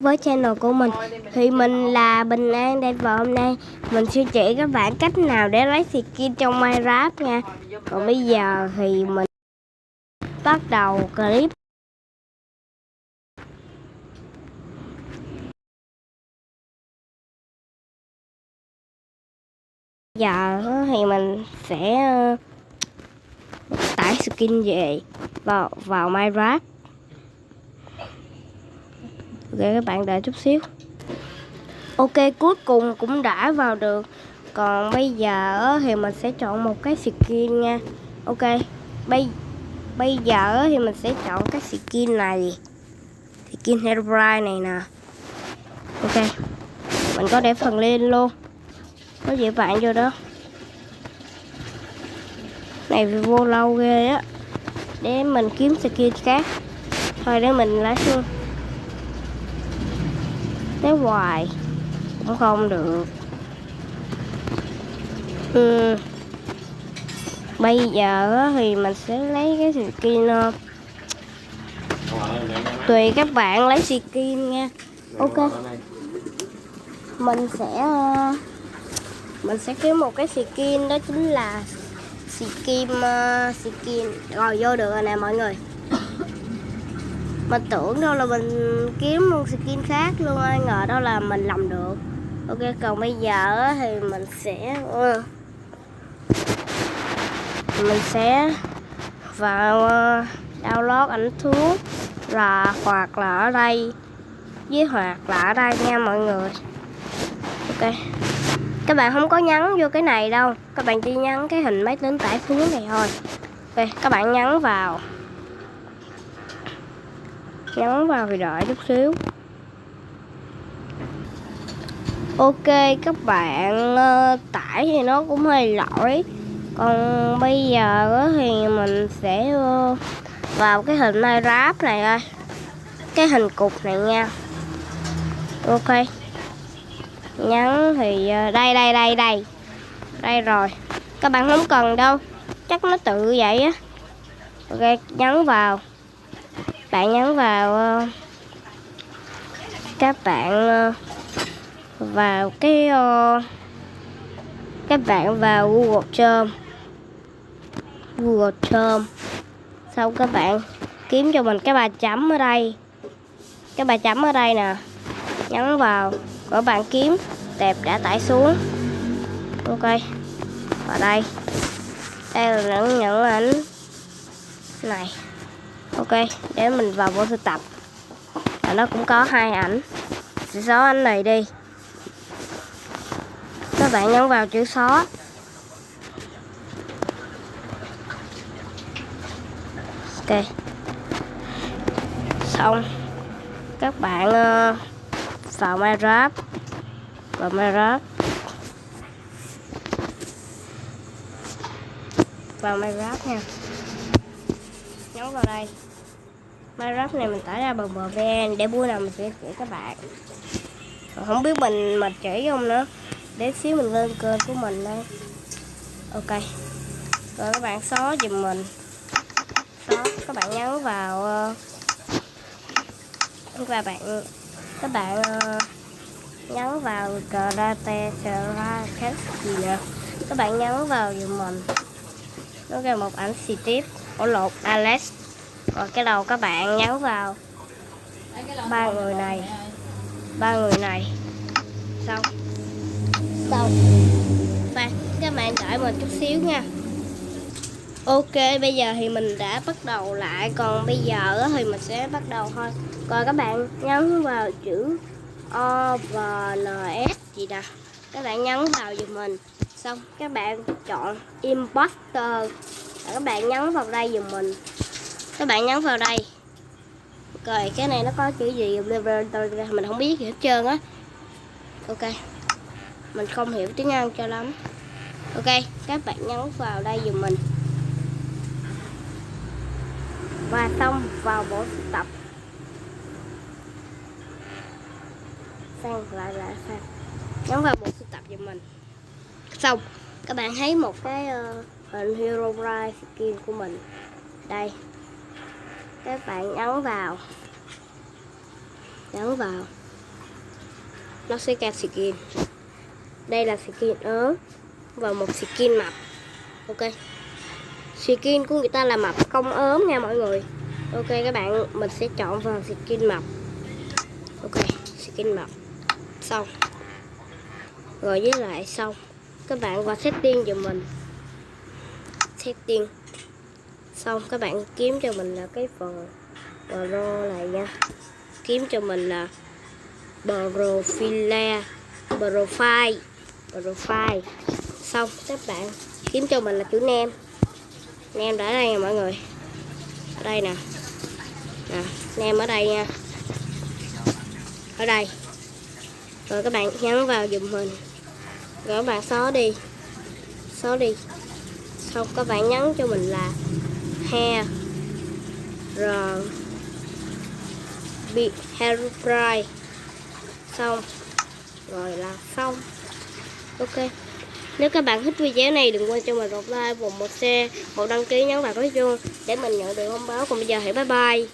Với channel của mình thì mình là Bình An đây, và hôm nay mình sẽ chỉ các bạn cách nào để lấy skin trong Minecraft nha. Còn bây giờ thì mình bắt đầu clip. Giờ thì mình sẽ tải skin về vào Minecraft. Ok, các bạn đợi chút xíu. Ok, cuối cùng cũng đã vào được. Còn bây giờ thì mình sẽ chọn một cái skin nha. Ok, bây giờ thì mình sẽ chọn cái skin này, skin Herobrine này nè. Ok, mình có để phần lên luôn, có gì bạn vô đó. Này vô lâu ghê á, để mình kiếm skin khác. Thôi để mình lấy xuống. Lấy hoài cũng không được. Bây giờ thì mình sẽ lấy cái skin tùy các bạn lấy skin nha. Ok, mình sẽ kiếm một cái skin, đó chính là skin rồi vô được rồi nè mọi người. Mình tưởng đâu là mình kiếm một skin khác luôn, ai ngờ đâu là mình làm được. Ok, còn bây giờ thì mình sẽ vào download ảnh thuốc, là hoặc là ở đây hoặc là ở đây nha mọi người. Ok, các bạn không có nhấn vô cái này đâu, các bạn chỉ nhấn cái hình máy tính tải xuống này thôi. Ok, các bạn nhấn vào thì đợi chút xíu. Ok, các bạn tải thì nó cũng hơi lỗi. Còn bây giờ thì mình sẽ vào cái hình Minecraft này thôi, cái hình cục này nha. Ok, nhấn thì đây rồi. Các bạn không cần đâu, chắc nó tự vậy á. Ok, nhấn vào. Bạn nhấn vào các bạn vào cái các bạn vào Google Chrome. Xong các bạn kiếm cho mình cái ba chấm ở đây. Cái ba chấm ở đây nè, nhấn vào, các bạn kiếm tệp đã tải xuống. Ok, vào đây là những ảnh này. Ok, để mình vào bộ sưu tập, và nó cũng có 2 ảnh. Sẽ xóa ảnh này đi. Các bạn nhấn vào chữ xóa. Ok, xong các bạn vào Minecraft nha. Nhấn vào đây. Minecraft này mình tải ra bằng VPN, để bữa nào mình sẽ chỉ các bạn. Còn không biết mình chỉ không nữa, để xíu mình lên kênh của mình đây. Ok, rồi các bạn xóa giùm mình. Các bạn nhấn vào các bạn nhấn vào Karate gì nè. Các bạn nhấn vào giùm mình. Nó ra một ảnh Steve, Alex. Rồi cái đầu các bạn nhấn vào ba người này. Xong các bạn đợi một chút xíu nha. Ok, bây giờ thì mình đã bắt đầu lại. Còn bây giờ thì mình sẽ bắt đầu thôi. Còn các bạn nhấn vào chữ OVNS gì nè. Các bạn nhấn vào giùm mình. Xong các bạn chọn Imposter. Các bạn nhấn vào đây giùm mình. Các bạn nhấn vào đây. Rồi cái này nó có chữ gì mình không biết gì hết trơn á. Ok, mình không hiểu tiếng Anh cho lắm. Ok, các bạn nhấn vào đây giùm mình. Và xong vào bộ sưu tập. Sang nhấn vào bộ sưu tập giùm mình. Xong các bạn thấy một cái hình Herobrine skin của mình đây. Các bạn nhấn vào nó sẽ ra skin. Đây là skin ốm và một skin mập. Ok, skin của người ta là mập không ốm nha mọi người. Ok các bạn, mình sẽ chọn vào skin mập. Ok, skin mập xong rồi, với lại xong các bạn vào setting giùm mình. Setting xong các bạn kiếm cho mình là cái phần pro này nha, kiếm cho mình là profile. Xong các bạn kiếm cho mình là chữ name. Name đã ở đây nè mọi người, ở đây nè, name ở đây nha, ở đây. Rồi các bạn nhấn vào giùm mình, rồi các bạn xóa đi. Xong các bạn nhấn cho mình là hair price. Xong rồi là xong. Ok, nếu các bạn thích video này đừng quên cho mình một like, một share, một đăng ký, nhấn vào cái chuông để mình nhận được thông báo. Còn bây giờ thì bye bye.